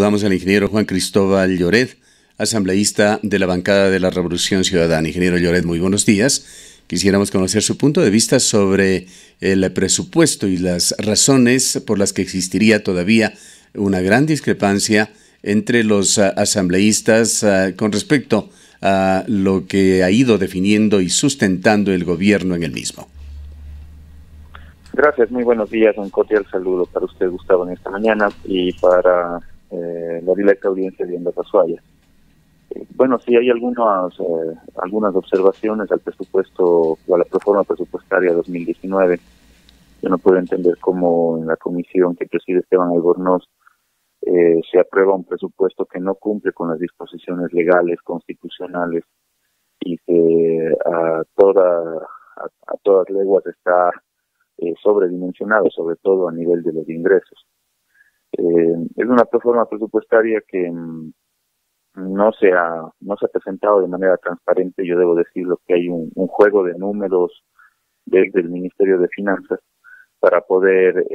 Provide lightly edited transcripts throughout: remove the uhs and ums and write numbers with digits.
Saludamos al ingeniero Juan Cristóbal Lloret, asambleísta de la bancada de la Revolución Ciudadana. Ingeniero Lloret, muy buenos días. Quisiéramos conocer su punto de vista sobre el presupuesto y las razones por las que existiría todavía una gran discrepancia entre los asambleístas con respecto a lo que ha ido definiendo y sustentando el gobierno en el mismo. Gracias, muy buenos días. Un cordial saludo para usted, Gustavo, en esta mañana y para la directa audiencia de Onda Azuaya. Bueno, sí hay algunas observaciones al presupuesto o a la proforma presupuestaria 2019. Yo no puedo entender cómo en la comisión que preside Esteban Albornoz se aprueba un presupuesto que no cumple con las disposiciones legales, constitucionales y que a todas leguas está sobredimensionado, sobre todo a nivel de los ingresos. Es una proforma presupuestaria que no se ha presentado de manera transparente. Yo debo decirlo que hay un juego de números desde el Ministerio de Finanzas para poder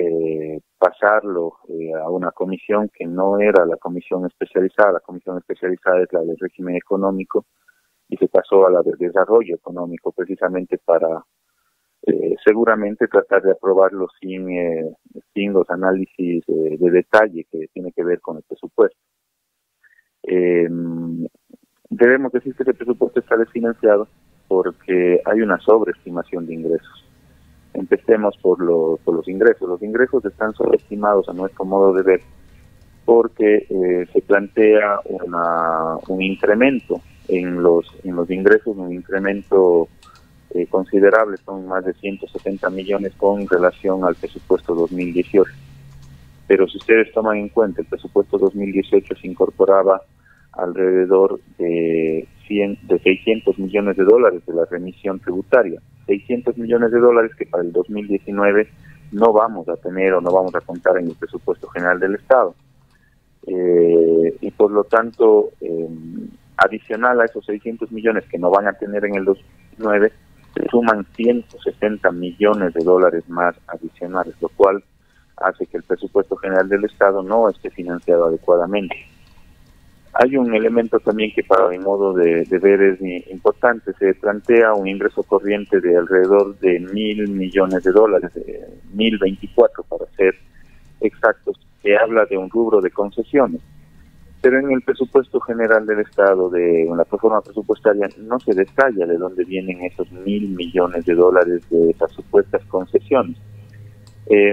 pasarlo a una comisión que no era la comisión especializada. La comisión especializada es la del régimen económico y se pasó a la del desarrollo económico precisamente para seguramente tratar de aprobarlo sin los análisis de detalle que tiene que ver con el presupuesto. Debemos decir que el presupuesto está desfinanciado porque hay una sobreestimación de ingresos. Empecemos por los ingresos. Los ingresos están sobreestimados a nuestro modo de ver porque se plantea un incremento en los ingresos, un incremento considerable, son más de 170 millones con relación al presupuesto 2018. Pero si ustedes toman en cuenta, el presupuesto 2018 se incorporaba alrededor de 600 millones de dólares de la remisión tributaria. 600 millones de dólares que para el 2019 no vamos a tener o no vamos a contar en el presupuesto general del Estado. Y por lo tanto, adicional a esos 600 millones que no van a tener en el 2019, se suman 160 millones de dólares más adicionales, lo cual hace que el presupuesto general del Estado no esté financiado adecuadamente. Hay un elemento también que para mi modo de ver es importante. Se plantea un ingreso corriente de alrededor de 1.000 millones de dólares, 1.024 para ser exactos, que habla de un rubro de concesiones. Pero en el presupuesto general del Estado, en la proforma presupuestaria, no se detalla de dónde vienen esos 1.000 millones de dólares de esas supuestas concesiones.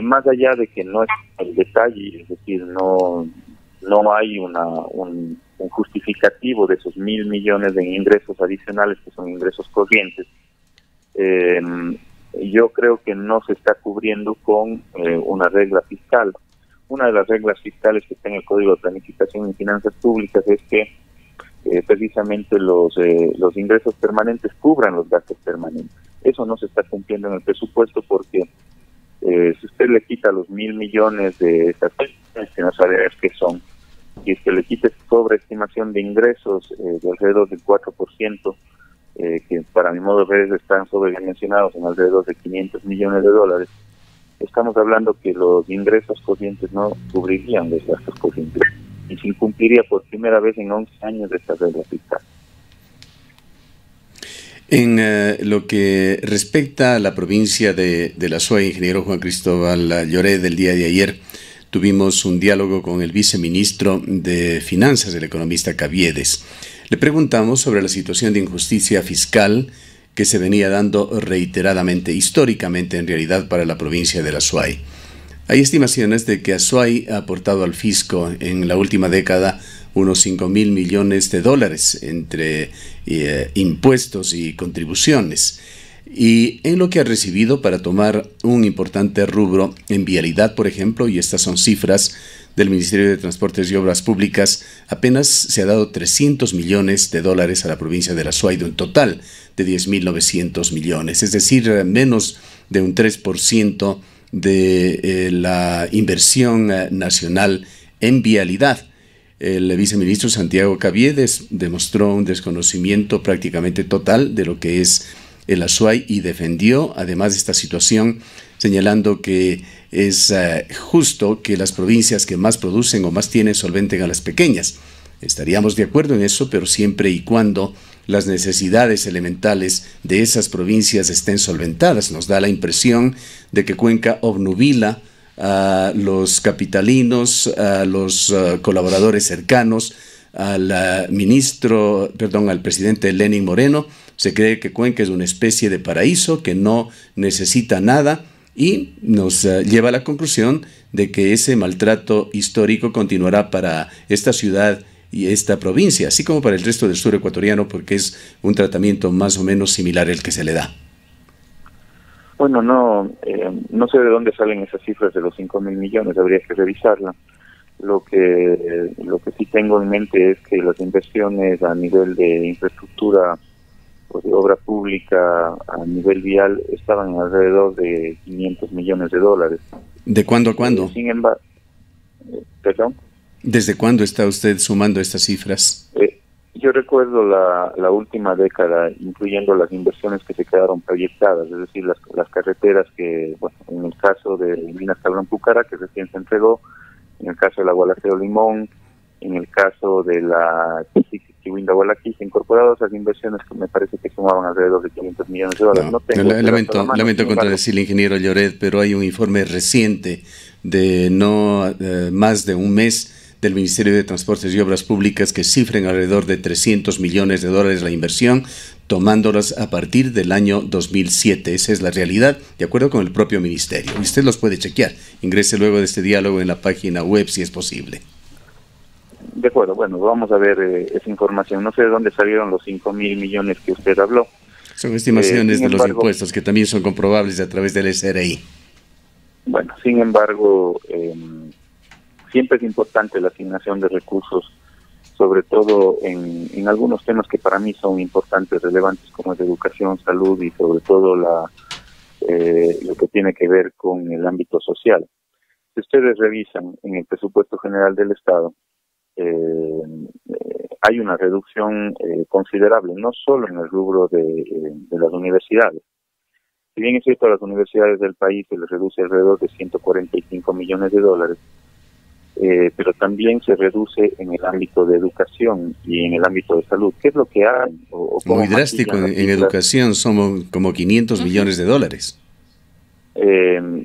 Más allá de que no es el detalle, es decir, no hay un justificativo de esos 1.000 millones de ingresos adicionales que son ingresos corrientes, yo creo que no se está cubriendo con una regla fiscal. Una de las reglas fiscales que está en el Código de Planificación y Finanzas Públicas es que precisamente los ingresos permanentes cubran los gastos permanentes. Eso no se está cumpliendo en el presupuesto porque si usted le quita los 1.000 millones de estas cuestiones que no sabe qué son, y es que le quite sobreestimación de ingresos de alrededor del 4%, que para mi modo de ver están sobredimensionados en alrededor de 500 millones de dólares, estamos hablando que los ingresos corrientes no cubrirían los gastos corrientes y se incumpliría por primera vez en 11 años de esta regla fiscal. En lo que respecta a la provincia de la Azuay, ingeniero Juan Cristóbal Lloret, del día de ayer tuvimos un diálogo con el viceministro de Finanzas, el economista Caviedes. Le preguntamos sobre la situación de injusticia fiscal que se venía dando reiteradamente, históricamente en realidad, para la provincia de la Azuay. Hay estimaciones de que Azuay ha aportado al fisco en la última década unos 5.000 millones de dólares entre impuestos y contribuciones. Y en lo que ha recibido para tomar un importante rubro en vialidad, por ejemplo, y estas son cifras del Ministerio de Transportes y Obras Públicas, apenas se ha dado 300 millones de dólares a la provincia de la Azuay, de un total de 10.900 millones, es decir, menos de un 3% de la inversión nacional en vialidad. El viceministro Santiago Caviedes demostró un desconocimiento prácticamente total de lo que es el Azuay y defendió además esta situación, señalando que es justo que las provincias que más producen o más tienen solventen a las pequeñas. Estaríamos de acuerdo en eso, pero siempre y cuando las necesidades elementales de esas provincias estén solventadas. Nos da la impresión de que Cuenca obnubila a los capitalinos, a los colaboradores cercanos, al presidente Lenín Moreno. Se cree que Cuenca es una especie de paraíso que no necesita nada y nos lleva a la conclusión de que ese maltrato histórico continuará para esta ciudad y esta provincia, así como para el resto del sur ecuatoriano, porque es un tratamiento más o menos similar al que se le da. Bueno, no sé de dónde salen esas cifras de los 5.000 millones, habría que revisarla. Lo que sí tengo en mente es que las inversiones a nivel de infraestructura o de obra pública a nivel vial estaban alrededor de 500 millones de dólares. ¿De cuándo a cuándo? Sin embargo, ¿perdón? ¿Desde cuándo está usted sumando estas cifras? Yo recuerdo la última década, incluyendo las inversiones que se quedaron proyectadas, es decir, las carreteras que, bueno, en el caso de Minas Cabrón-Pucara, que recién se entregó, en el caso de la Gualaceo-Limón, en el caso de la Chihuinda-Gualaquí, se incorporaron esas inversiones que me parece que sumaban alrededor de 500 millones de dólares. Lamento contradecirle, ingeniero Lloret, pero hay un informe reciente de no más de un mes del Ministerio de Transportes y Obras Públicas que cifren alrededor de 300 millones de dólares la inversión, tomándolas a partir del año 2007. Esa es la realidad, de acuerdo con el propio ministerio. Y usted los puede chequear. Ingrese luego de este diálogo en la página web si es posible. De acuerdo, bueno, vamos a ver esa información. No sé de dónde salieron los 5.000 millones que usted habló. Son estimaciones de los impuestos que también son comprobables a través del SRI. Bueno, sin embargo, siempre es importante la asignación de recursos, sobre todo en algunos temas que para mí son importantes, relevantes, como es educación, salud y sobre todo lo que tiene que ver con el ámbito social. Si ustedes revisan en el presupuesto general del Estado, hay una reducción considerable, no solo en el rubro de las universidades. Si bien es cierto, a las universidades del país se les reduce alrededor de 145 millones de dólares, pero también se reduce en el ámbito de educación y en el ámbito de salud. ¿Qué es lo que hay? Muy drástico, en educación somos como 500 millones de dólares.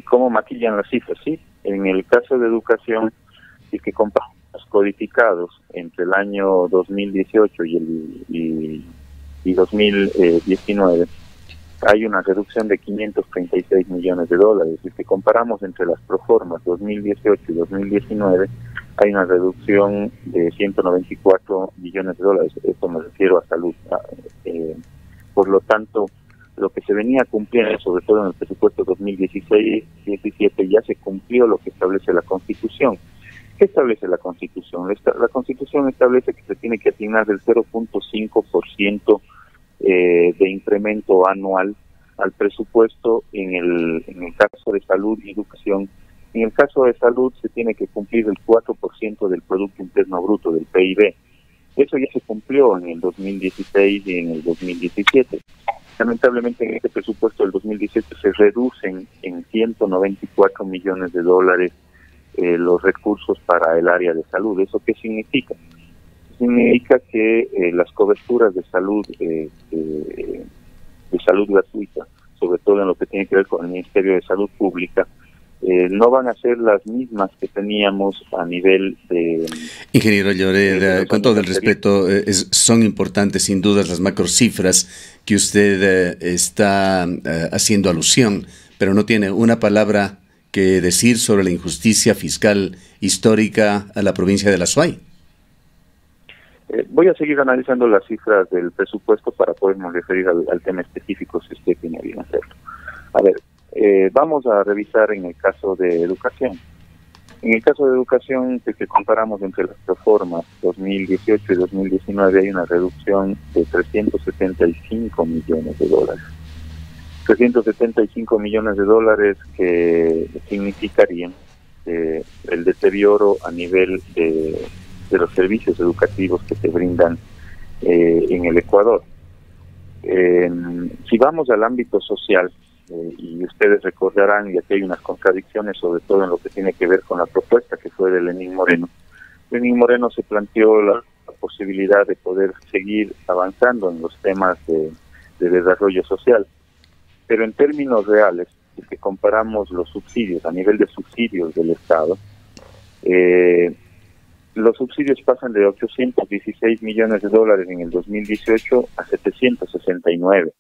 ¿Cómo maquillan las cifras? Sí, en el caso de educación, si que comparamos codificados entre el año 2018 y 2019, hay una reducción de 536 millones de dólares. Si que comparamos entre las proformas 2018 y 2019, hay una reducción de 194 millones de dólares. Esto me refiero a salud. Por lo tanto, lo que se venía cumpliendo, sobre todo en el presupuesto 2016-17, ya se cumplió lo que establece la Constitución. ¿Qué establece la Constitución? La Constitución establece que se tiene que asignar del 0.5% de incremento anual al presupuesto en el caso de salud y educación. En el caso de salud se tiene que cumplir el 4% del Producto Interno Bruto, del PIB. Eso ya se cumplió en el 2016 y en el 2017. Lamentablemente en este presupuesto del 2017 se reducen en 194 millones de dólares los recursos para el área de salud. ¿Eso qué significa? Significa que las coberturas de salud gratuita, sobre todo en lo que tiene que ver con el Ministerio de Salud Pública, no van a ser las mismas que teníamos a nivel de... Ingeniero Lloret, con todo el respeto, son importantes sin dudas las macrocifras que usted está haciendo alusión, pero no tiene una palabra que decir sobre la injusticia fiscal histórica a la provincia de La Suay. Voy a seguir analizando las cifras del presupuesto para podernos referir al tema específico si usted tiene bien hacerlo. A ver, vamos a revisar en el caso de educación. En el caso de educación, si comparamos entre las proformas 2018 y 2019, hay una reducción de 375 millones de dólares. 375 millones de dólares que significarían el deterioro a nivel de los servicios educativos que se brindan en el Ecuador. Si vamos al ámbito social, y ustedes recordarán, y aquí hay unas contradicciones, sobre todo en lo que tiene que ver con la propuesta que fue de Lenín Moreno. Lenín Moreno se planteó la posibilidad de poder seguir avanzando en los temas de desarrollo social, pero en términos reales, si que comparamos los subsidios a nivel de subsidios del Estado, los subsidios pasan de 816 millones de dólares en el 2018 a 769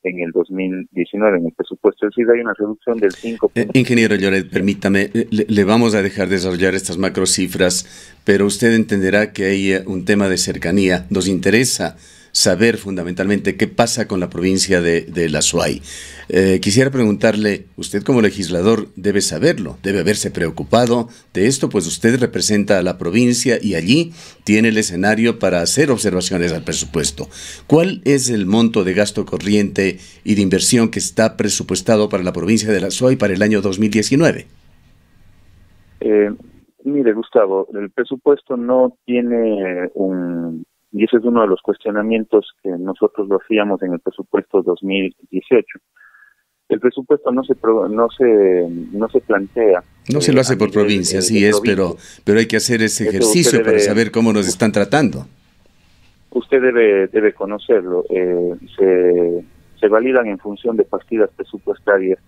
en el 2019 en el presupuesto. Es decir, hay una reducción del 5%. Ingeniero Lloret, permítame, le vamos a dejar desarrollar estas macrocifras, pero usted entenderá que hay un tema de cercanía. Nos interesa saber fundamentalmente qué pasa con la provincia de La Suay. Quisiera preguntarle, usted como legislador debe saberlo, debe haberse preocupado de esto, pues usted representa a la provincia y allí tiene el escenario para hacer observaciones al presupuesto. ¿Cuál es el monto de gasto corriente y de inversión que está presupuestado para la provincia de La Suay para el año 2019? Mire, Gustavo, el presupuesto no tiene y ese es uno de los cuestionamientos que nosotros lo hacíamos en el presupuesto 2018. El presupuesto no se plantea. No se lo hace por provincia, sí es, pero hay que hacer ese ejercicio para saber cómo nos están tratando. Usted debe conocerlo. Se validan en función de partidas presupuestarias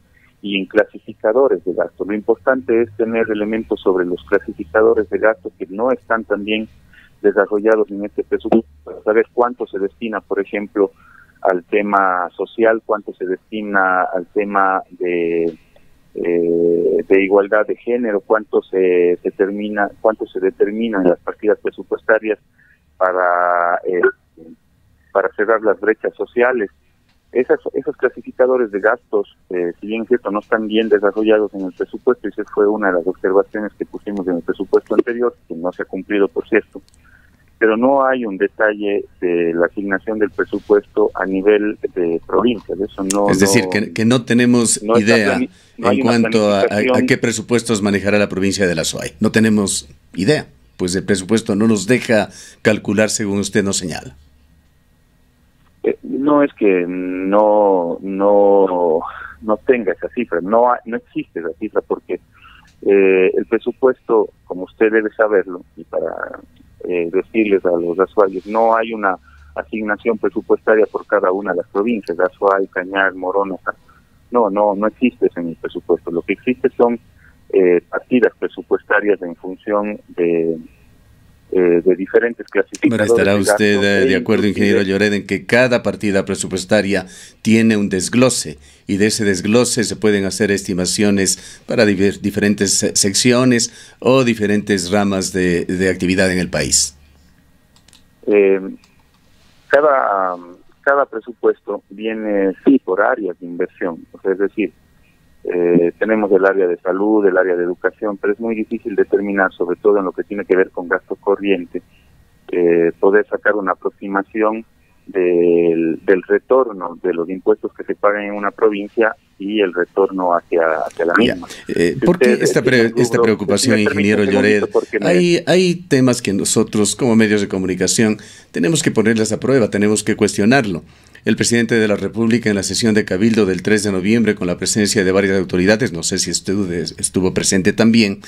y en clasificadores de gasto. Lo importante es tener elementos sobre los clasificadores de gasto que no están también desarrollados en este presupuesto, para saber cuánto se destina, por ejemplo, al tema social, cuánto se destina al tema de igualdad de género, cuánto se determina en las partidas presupuestarias para cerrar las brechas sociales. Esos clasificadores de gastos, si bien es cierto, no están bien desarrollados en el presupuesto, y esa fue una de las observaciones que pusimos en el presupuesto anterior, que no se ha cumplido, por cierto, pero no hay un detalle de la asignación del presupuesto a nivel de provincia. De eso no. Es decir, que no tenemos idea en cuanto a qué presupuestos manejará la provincia de La Suay. No tenemos idea, pues el presupuesto no nos deja calcular según usted nos señala. No es que no tenga esa cifra, no existe esa cifra, porque el presupuesto, como usted debe saberlo, y para decirles a los azuayos, no hay una asignación presupuestaria por cada una de las provincias, Azuay, Cañar, Morona, no existe eso en el presupuesto. Lo que existe son partidas presupuestarias en función de diferentes clasificadores. Bueno, ¿estará usted de acuerdo, ingeniero Lloret, en que cada partida presupuestaria tiene un desglose y de ese desglose se pueden hacer estimaciones para diferentes secciones o diferentes ramas de actividad en el país? Cada presupuesto viene por áreas de inversión, o sea, es decir, tenemos el área de salud, el área de educación, pero es muy difícil determinar, sobre todo en lo que tiene que ver con gasto corriente, poder sacar una aproximación del retorno de los impuestos que se pagan en una provincia y el retorno hacia la misma. ¿Por qué esta preocupación, ingeniero Lloret? Hay temas que nosotros, como medios de comunicación, tenemos que ponerles a prueba, tenemos que cuestionarlo. El presidente de la República, en la sesión de Cabildo del 3 de noviembre, con la presencia de varias autoridades, no sé si estuvo presente también,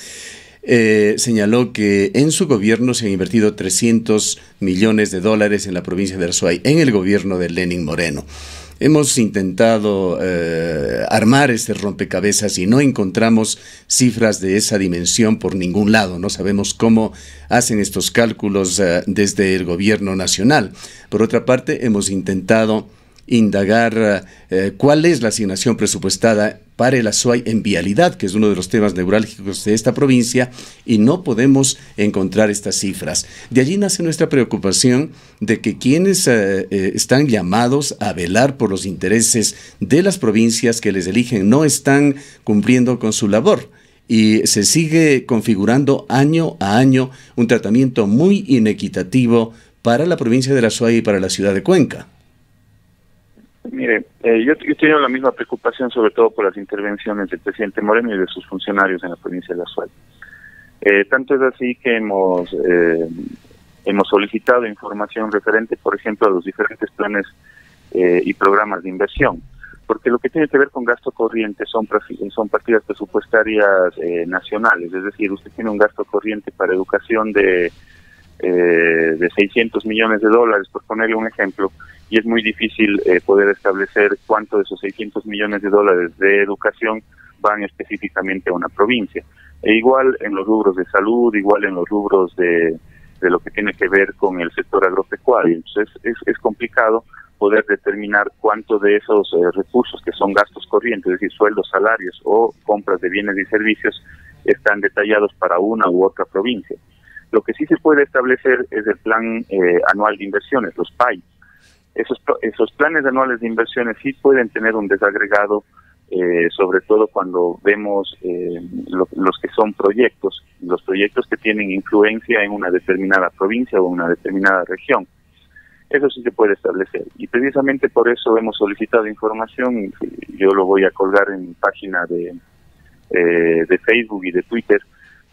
señaló que en su gobierno se han invertido 300 millones de dólares en la provincia de Azuay, en el gobierno de Lenín Moreno. Hemos intentado armar este rompecabezas y no encontramos cifras de esa dimensión por ningún lado. No sabemos cómo hacen estos cálculos desde el gobierno nacional. Por otra parte, hemos intentado indagar cuál es la asignación presupuestada para el Azuay en vialidad, que es uno de los temas neurálgicos de esta provincia, y no podemos encontrar estas cifras. De allí nace nuestra preocupación de que quienes están llamados a velar por los intereses de las provincias que les eligen no están cumpliendo con su labor. Y se sigue configurando año a año un tratamiento muy inequitativo para la provincia de La Azuay y para la ciudad de Cuenca. Mire, yo he tenido la misma preocupación, sobre todo por las intervenciones del presidente Moreno y de sus funcionarios en la provincia de La Azuay. Tanto es así que hemos solicitado información referente, por ejemplo, a los diferentes planes y programas de inversión. porque lo que tiene que ver con gasto corriente son partidas presupuestarias nacionales, es decir, usted tiene un gasto corriente para educación de 600 millones de dólares, por ponerle un ejemplo, y es muy difícil poder establecer cuánto de esos 600 millones de dólares de educación van específicamente a una provincia. E igual en los rubros de salud, igual en los rubros de lo que tiene que ver con el sector agropecuario. Entonces es complicado poder determinar cuánto de esos recursos que son gastos corrientes, es decir, sueldos, salarios o compras de bienes y servicios, están detallados para una u otra provincia. Lo que sí se puede establecer es el plan anual de inversiones, los PAI. Esos planes anuales de inversiones sí pueden tener un desagregado, sobre todo cuando vemos los que son proyectos, los proyectos que tienen influencia en una determinada provincia o una determinada región. Eso sí se puede establecer. Y precisamente por eso hemos solicitado información, yo lo voy a colgar en mi página de Facebook y de Twitter,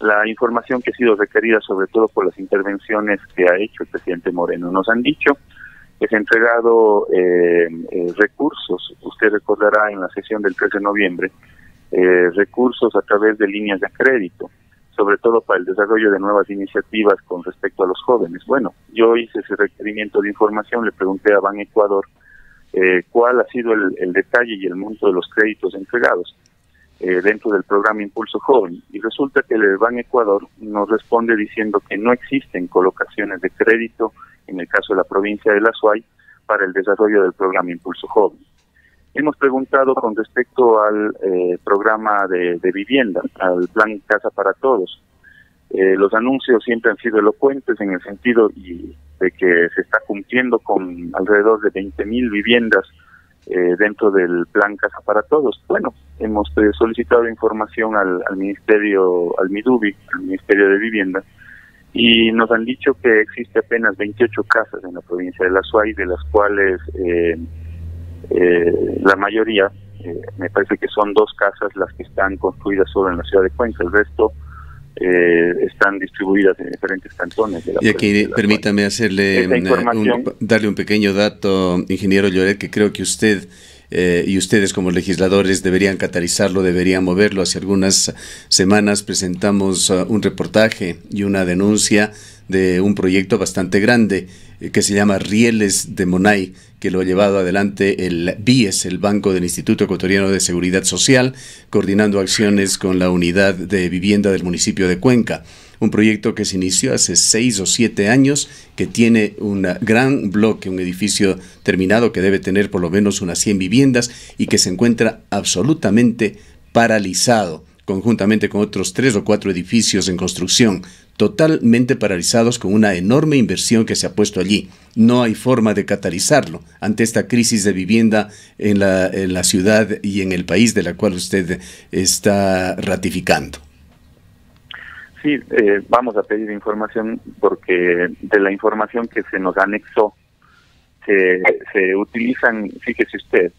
la información que ha sido requerida sobre todo por las intervenciones que ha hecho el presidente Moreno. Nos han dicho que se han entregado recursos, usted recordará en la sesión del 13 de noviembre, recursos a través de líneas de crédito, sobre todo para el desarrollo de nuevas iniciativas con respecto a los jóvenes. Bueno, yo hice ese requerimiento de información, le pregunté a Ban Ecuador cuál ha sido el detalle y el monto de los créditos entregados dentro del programa Impulso Joven, y resulta que el Ban Ecuador nos responde diciendo que no existen colocaciones de crédito en el caso de la provincia de La Suay para el desarrollo del programa Impulso Joven. Hemos preguntado con respecto al programa de vivienda, al plan Casa para Todos. Los anuncios siempre han sido elocuentes en el sentido de que se está cumpliendo con alrededor de 20.000 viviendas dentro del plan Casa para Todos. Bueno, hemos solicitado información al Ministerio, al MIDUBI, al Ministerio de Vivienda, y nos han dicho que existe apenas 28 casas en la provincia de La Suay, de las cuales la mayoría, me parece que son 2 casas las que están construidas solo en la ciudad de Cuenca, el resto están distribuidas en diferentes cantones de la y aquí permítame hacerle darle un pequeño dato, ingeniero Lloret, que creo que usted y ustedes como legisladores deberían catalizarlo, deberían moverlo. Hace algunas semanas presentamos un reportaje y una denuncia de un proyecto bastante grande que se llama Rieles de Monay, que lo ha llevado adelante el BIES, el Banco del Instituto Ecuatoriano de Seguridad Social, coordinando acciones con la unidad de vivienda del municipio de Cuenca. Un proyecto que se inició hace 6 o 7 años, que tiene un gran bloque, un edificio terminado que debe tener por lo menos unas 100 viviendas y que se encuentra absolutamente paralizado, conjuntamente con otros 3 o 4 edificios en construcción, totalmente paralizados con una enorme inversión que se ha puesto allí. No hay forma de catalizarlo ante esta crisis de vivienda en la ciudad y en el país de la cual usted está ratificando. Sí, vamos a pedir información porque de la información que se nos anexó se utilizan, fíjese usted,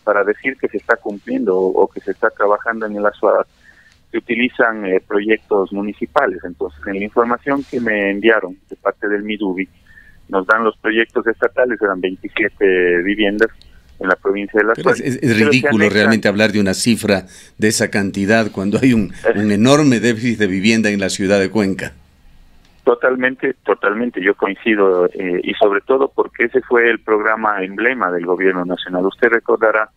para decir que se está cumpliendo o que se está trabajando en el Azuada, se utilizan proyectos municipales. Entonces, en la información que me enviaron de parte del MIDUBI, nos dan los proyectos estatales, eran 27 viviendas en la provincia de La Suay. Es ridículo realmente hablar de una cifra de esa cantidad cuando hay un enorme déficit de vivienda en la ciudad de Cuenca. Totalmente, yo coincido, y sobre todo porque ese fue el programa emblema del gobierno nacional. Usted recordará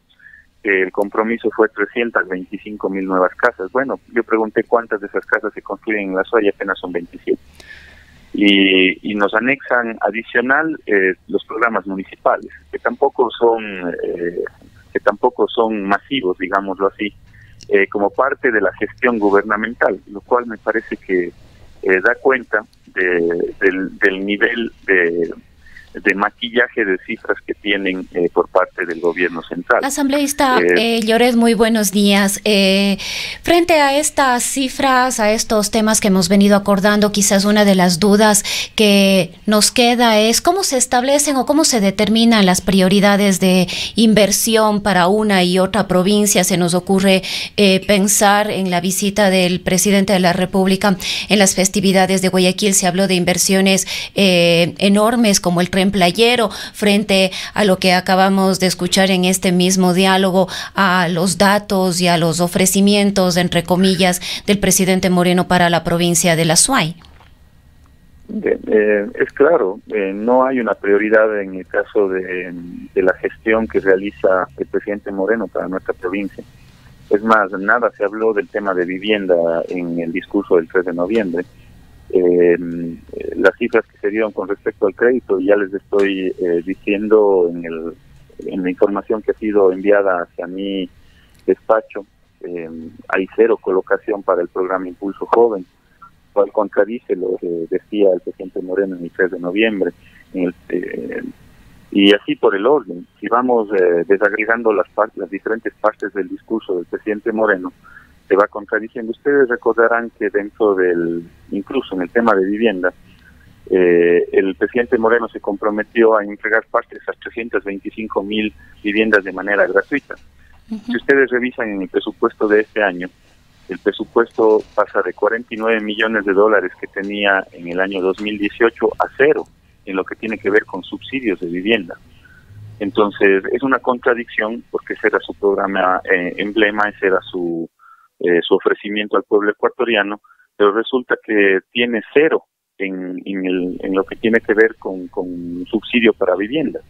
que el compromiso fue 325.000 nuevas casas. Bueno, yo pregunté cuántas de esas casas se construyen en La Suay, apenas son 27. Y nos anexan adicional los programas municipales, que tampoco son masivos, digámoslo así, como parte de la gestión gubernamental, lo cual me parece que da cuenta del nivel de maquillaje de cifras que tienen por parte del gobierno central. Asambleísta Lloret, muy buenos días. Frente a estas cifras, a estos temas que hemos venido acordando, quizás una de las dudas que nos queda es cómo se establecen o cómo se determinan las prioridades de inversión para una y otra provincia. Se nos ocurre pensar en la visita del presidente de la República en las festividades de Guayaquil. Se habló de inversiones enormes como el tren tren playero, frente a lo que acabamos de escuchar en este mismo diálogo, a los datos y a los ofrecimientos, entre comillas, del presidente Moreno para la provincia de la Azuay? Es claro, no hay una prioridad en el caso de la gestión que realiza el presidente Moreno para nuestra provincia. Es más, nada se habló del tema de vivienda en el discurso del 3 de noviembre. Las cifras que se dieron con respecto al crédito, ya les estoy diciendo en la información que ha sido enviada hacia mi despacho, hay 0 colocación para el programa Impulso Joven, cual contradice lo que decía el presidente Moreno en el 3 de noviembre. Y así por el orden, si vamos desagregando las diferentes partes del discurso del presidente Moreno, se va contradiciendo. Ustedes recordarán que incluso en el tema de vivienda, el presidente Moreno se comprometió a entregar partes a 325,000 viviendas de manera gratuita. Si ustedes revisan en el presupuesto de este año, el presupuesto pasa de 49 millones de dólares que tenía en el año 2018 a 0 en lo que tiene que ver con subsidios de vivienda. Entonces, es una contradicción porque ese era su programa emblema, ese era su ofrecimiento al pueblo ecuatoriano, pero resulta que tiene 0 en lo que tiene que ver con subsidio para vivienda.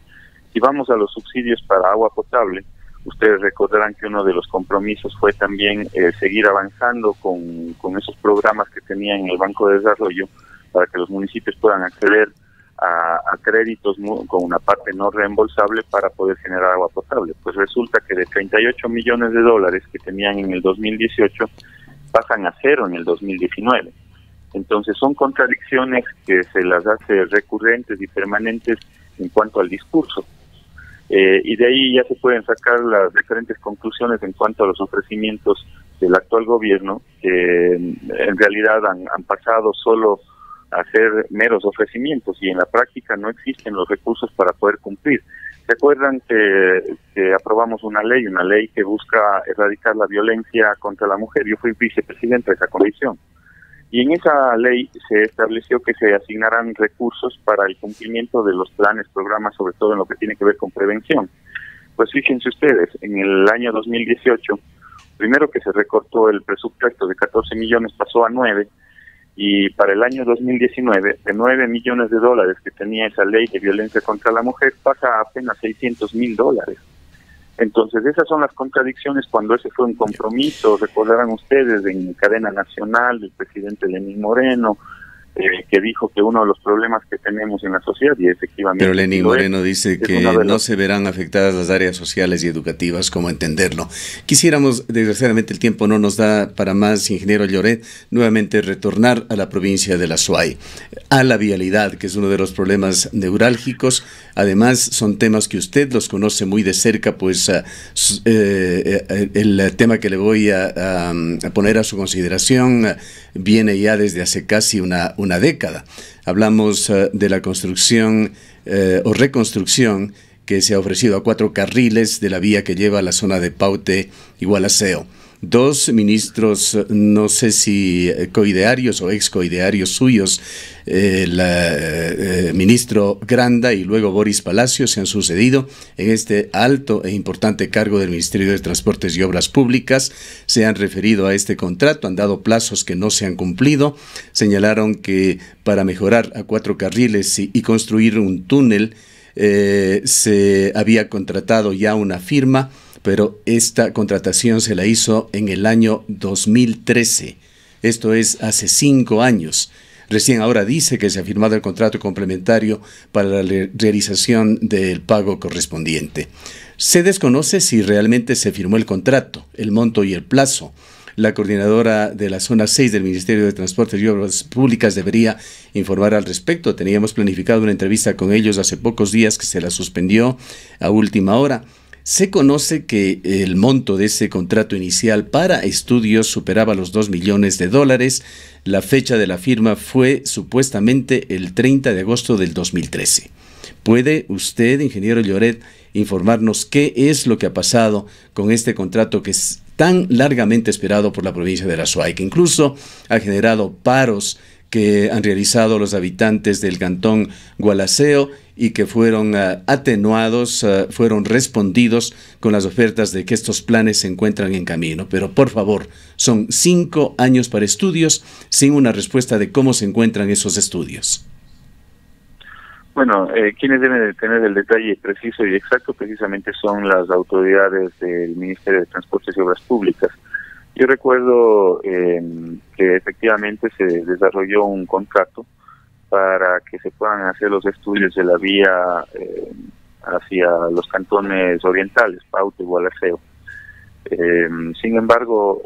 Si vamos a los subsidios para agua potable, ustedes recordarán que uno de los compromisos fue también seguir avanzando con esos programas que tenían en el Banco de Desarrollo para que los municipios puedan acceder a créditos con una parte no reembolsable para poder generar agua potable. Pues resulta que de 38 millones de dólares que tenían en el 2018 pasan a 0 en el 2019. Entonces son contradicciones que se las hace recurrentes y permanentes en cuanto al discurso. Y de ahí ya se pueden sacar las diferentes conclusiones en cuanto a los ofrecimientos del actual gobierno, que en realidad han pasado solo a ser meros ofrecimientos y en la práctica no existen los recursos para poder cumplir. ¿Se acuerdan que aprobamos una ley que busca erradicar la violencia contra la mujer? Yo fui vicepresidente de esa comisión. Y en esa ley se estableció que se asignarán recursos para el cumplimiento de los planes, programas, sobre todo en lo que tiene que ver con prevención. Pues fíjense ustedes, en el año 2018, primero que se recortó el presupuesto de 14 millones, pasó a 9, y para el año 2019, de 9 millones de dólares que tenía esa ley de violencia contra la mujer, pasa a apenas 600,000 dólares. Entonces, esas son las contradicciones cuando ese fue un compromiso. Recordarán ustedes en cadena nacional del presidente Lenín Moreno, que dijo que uno de los problemas que tenemos en la sociedad, y efectivamente... Pero Lenín Moreno dice que no se verán afectadas las áreas sociales y educativas, ¿cómo entenderlo? Quisiéramos, desgraciadamente el tiempo no nos da para más, ingeniero Lloret, nuevamente retornar a la provincia de la Azuay, a la vialidad, que es uno de los problemas neurálgicos. Además, son temas que usted los conoce muy de cerca, pues el tema que le voy a poner a su consideración viene ya desde hace casi una década. Hablamos de la construcción o reconstrucción que se ha ofrecido a 4 carriles de la vía que lleva a la zona de Paute y Gualaceo. 2 ministros, no sé si coidearios o excoidearios suyos, el ministro Granda y luego Boris Palacio, se han sucedido en este alto e importante cargo del Ministerio de Transportes y Obras Públicas. Se han referido a este contrato, han dado plazos que no se han cumplido. Señalaron que para mejorar a 4 carriles y construir un túnel se había contratado ya una firma, pero esta contratación se la hizo en el año 2013. Esto es hace 5 años. Recién ahora dice que se ha firmado el contrato complementario para la realización del pago correspondiente. Se desconoce si realmente se firmó el contrato, el monto y el plazo. La coordinadora de la zona 6 del Ministerio de Transportes y Obras Públicas debería informar al respecto. Teníamos planificado una entrevista con ellos hace pocos días que se la suspendió a última hora. Se conoce que el monto de ese contrato inicial para estudios superaba los 2 millones de dólares. La fecha de la firma fue supuestamente el 30 de agosto del 2013. ¿Puede usted, ingeniero Lloret, informarnos qué es lo que ha pasado con este contrato que es tan largamente esperado por la provincia de la Azuay, que incluso ha generado paros que han realizado los habitantes del cantón Gualaceo y que fueron atenuados, fueron respondidos con las ofertas de que estos planes se encuentran en camino. Pero por favor, son 5 años para estudios sin una respuesta de cómo se encuentran esos estudios. Bueno, quienes deben de tener el detalle preciso y exacto precisamente son las autoridades del Ministerio de Transportes y Obras Públicas. Yo recuerdo que efectivamente se desarrolló un contrato para que se puedan hacer los estudios de la vía hacia los cantones orientales, Paute y Gualaceo. Sin embargo,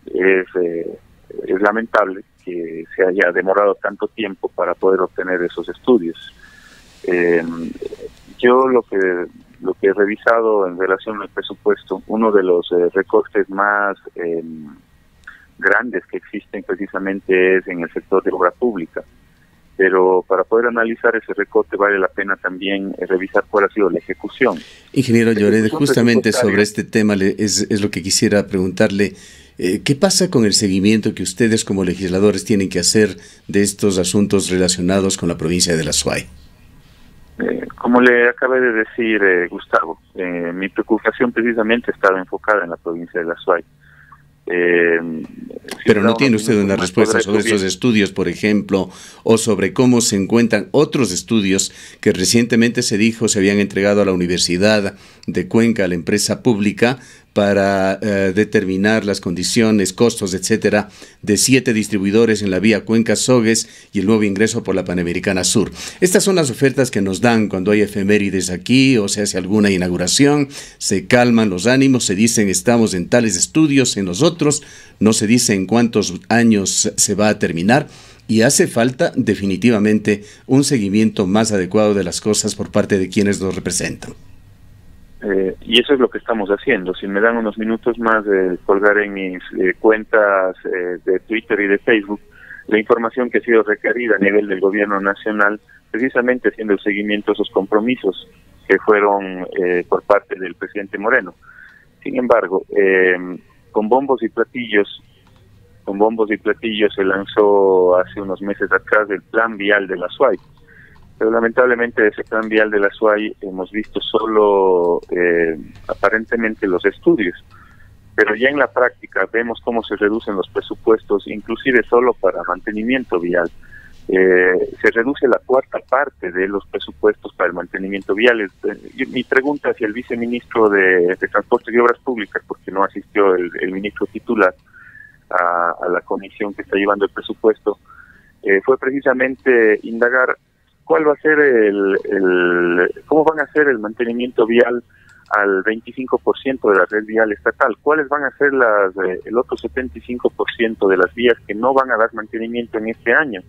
es lamentable que se haya demorado tanto tiempo para poder obtener esos estudios. Yo lo que he revisado en relación al presupuesto, uno de los recortes más grandes que existen precisamente es en el sector de obra pública. Pero para poder analizar ese recorte vale la pena también revisar cuál ha sido la ejecución. Ingeniero Llorede, justamente sobre este tema es lo que quisiera preguntarle. ¿Qué pasa con el seguimiento que ustedes como legisladores tienen que hacer de estos asuntos relacionados con la provincia de la Suay? Como le acabé de decir, Gustavo, mi preocupación precisamente estaba enfocada en la provincia de la Suay. Pero no tiene usted una respuesta sobre estos estudios, por ejemplo, o sobre cómo se encuentran otros estudios que recientemente se dijo se habían entregado a la Universidad de Cuenca, a la empresa pública, para determinar las condiciones, costos, etcétera, de 7 distribuidores en la vía Cuenca-Sogues y el nuevo ingreso por la Panamericana Sur. Estas son las ofertas que nos dan cuando hay efemérides aquí o se hace alguna inauguración, se calman los ánimos, se dicen estamos en tales estudios, en los otros, no se dice en cuántos años se va a terminar. Y hace falta definitivamente un seguimiento más adecuado de las cosas por parte de quienes nos representan. Y eso es lo que estamos haciendo. Si me dan unos minutos más, colgar en mis cuentas de Twitter y de Facebook la información que ha sido requerida a nivel del gobierno nacional, precisamente haciendo el seguimiento a esos compromisos que fueron por parte del presidente Moreno. Sin embargo, con bombos y platillos se lanzó hace unos meses atrás el plan vial de la Suay. Pero lamentablemente de ese plan vial de la Suay hemos visto solo aparentemente los estudios, pero ya en la práctica vemos cómo se reducen los presupuestos, inclusive solo para mantenimiento vial. Se reduce la 1/4 parte de los presupuestos para el mantenimiento vial. Mi pregunta hacia el viceministro de Transportes y Obras Públicas, porque no asistió el ministro titular a la comisión que está llevando el presupuesto, fue precisamente indagar cuál va a ser cómo van a hacer el mantenimiento vial al 25% de la red vial estatal, cuáles van a ser el otro 75% de las vías que no van a dar mantenimiento en este año.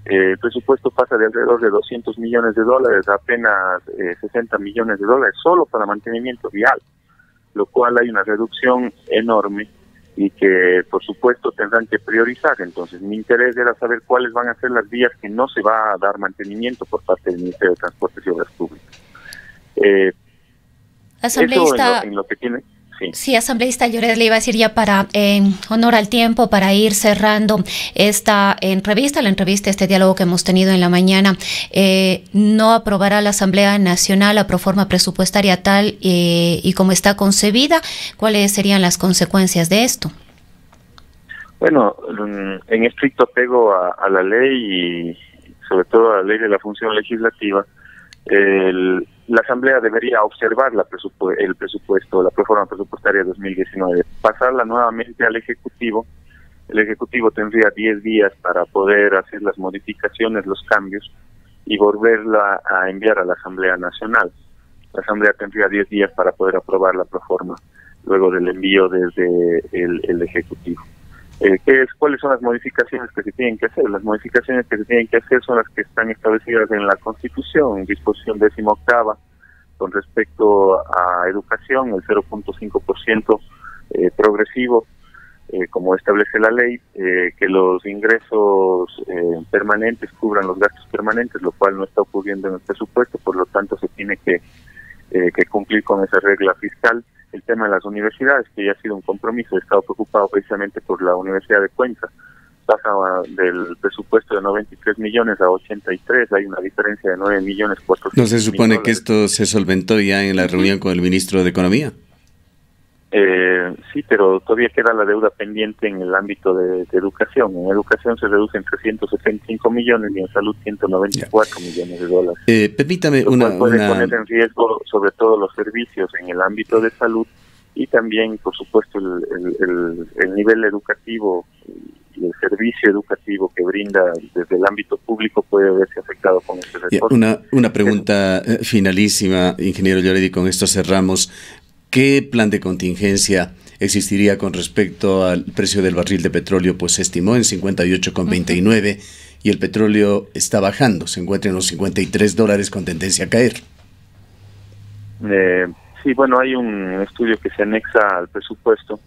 El presupuesto pasa de alrededor de $200 millones a apenas $60 millones solo para mantenimiento vial, lo cual hay una reducción enorme y que por supuesto tendrán que priorizar. Entonces mi interés era saber cuáles van a ser las vías que no se va a dar mantenimiento por parte del Ministerio de Transportes y Obras Públicas. Asambleísta, eso en lo que tiene. Sí, asambleísta Llorede, le iba a decir ya para honor al tiempo, para ir cerrando esta entrevista, este diálogo que hemos tenido en la mañana. No aprobará la Asamblea Nacional la proforma presupuestaria tal y como está concebida. ¿Cuáles serían las consecuencias de esto? Bueno, en estricto apego a la ley y sobre todo a la ley de la función legislativa, la Asamblea debería observar el presupuesto, la proforma presupuestaria 2019, pasarla nuevamente al Ejecutivo. El Ejecutivo tendría 10 días para poder hacer las modificaciones, los cambios, y volverla a enviar a la Asamblea Nacional. La Asamblea tendría 10 días para poder aprobar la proforma, luego del envío desde el Ejecutivo. ¿Cuáles son las modificaciones que se tienen que hacer? Las modificaciones que se tienen que hacer son las que están establecidas en la Constitución, disposición 18ª, con respecto a educación, el 0.5% progresivo, como establece la ley, que los ingresos permanentes cubran los gastos permanentes, lo cual no está ocurriendo en el presupuesto, por lo tanto se tiene que cumplir con esa regla fiscal. El tema de las universidades, que ya ha sido un compromiso, he estado preocupado precisamente por la Universidad de Cuenca, pasa del presupuesto de 93 millones a 83, hay una diferencia de 9 millones 400. ¿No se supone que esto se solventó ya en la reunión con el ministro de Economía? Sí, pero todavía queda la deuda pendiente en el ámbito de educación. En educación se reduce en 375 millones y en salud 194 millones de dólares. Permítame lo cual puede poner en riesgo sobre todo los servicios en el ámbito de salud y también, por supuesto, el nivel educativo y el servicio educativo que brinda desde el ámbito público puede verse afectado con este recorte. Una pregunta finalísima, ingeniero Lloredi, y con esto cerramos. ¿Qué plan de contingencia existiría con respecto al precio del barril de petróleo? Pues se estimó en 58,29 y el petróleo está bajando, se encuentra en los $53 con tendencia a caer. Sí, bueno, hay un estudio que se anexa al presupuesto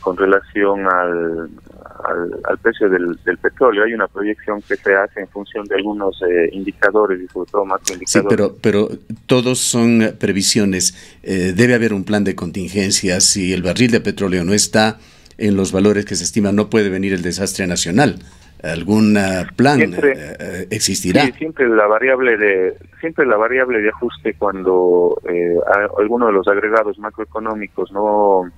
con relación al precio del petróleo. Hay una proyección que se hace en función de algunos indicadores y sobre todo macroindicadores. Sí, pero todos son previsiones. Debe haber un plan de contingencia. Si el barril de petróleo no está en los valores que se estiman, no puede venir el desastre nacional. ¿Algún plan existirá? Sí, siempre la variable de ajuste cuando alguno de los agregados macroeconómicos no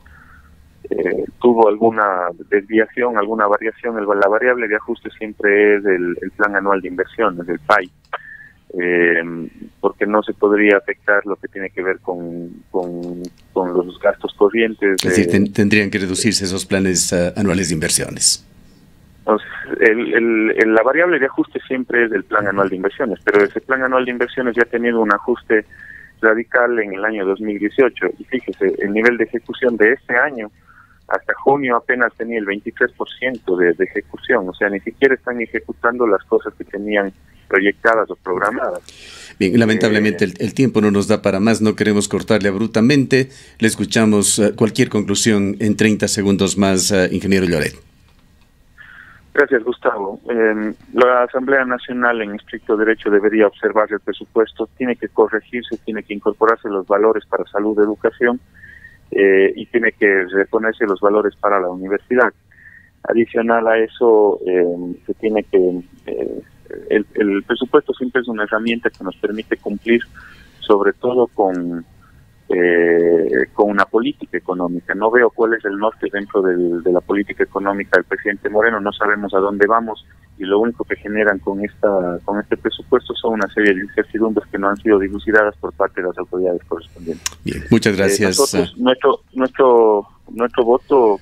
tuvo alguna desviación, alguna variación, la variable de ajuste siempre es el plan anual de inversiones, el PAI, porque no se podría afectar lo que tiene que ver con los gastos corrientes. Es decir, tendrían que reducirse esos planes anuales de inversiones. Entonces, la variable de ajuste siempre es el plan anual de inversiones, pero ese plan anual de inversiones ya ha tenido un ajuste radical en el año 2018 y fíjese, el nivel de ejecución de este año hasta junio apenas tenía el 23% de ejecución, o sea, ni siquiera están ejecutando las cosas que tenían proyectadas o programadas. Bien, lamentablemente el tiempo no nos da para más, no queremos cortarle abruptamente, le escuchamos cualquier conclusión en 30 segundos más, ingeniero Lloret. Gracias, Gustavo. La Asamblea Nacional en estricto derecho debería observar el presupuesto, tiene que corregirse, tiene que incorporarse los valores para salud, educación, y tiene que reponerse los valores para la universidad. Adicional a eso, se tiene que el presupuesto siempre es una herramienta que nos permite cumplir, sobre todo con una política económica. No veo cuál es el norte dentro de la política económica del presidente Moreno, no sabemos a dónde vamos y lo único que generan con este presupuesto son una serie de incertidumbres que no han sido dilucidadas por parte de las autoridades correspondientes. Bien, muchas gracias. Nosotros, nuestro voto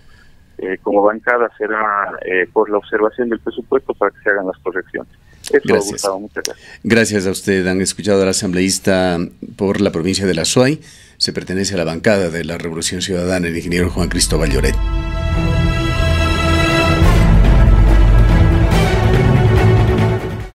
como bancada será por la observación del presupuesto para que se hagan las correcciones. Eso, gracias. Gustavo, muchas gracias. Gracias a usted. Han escuchado al asambleísta por la provincia de La Suay. Se pertenece a la bancada de la Revolución Ciudadana, el ingeniero Juan Cristóbal Lloret.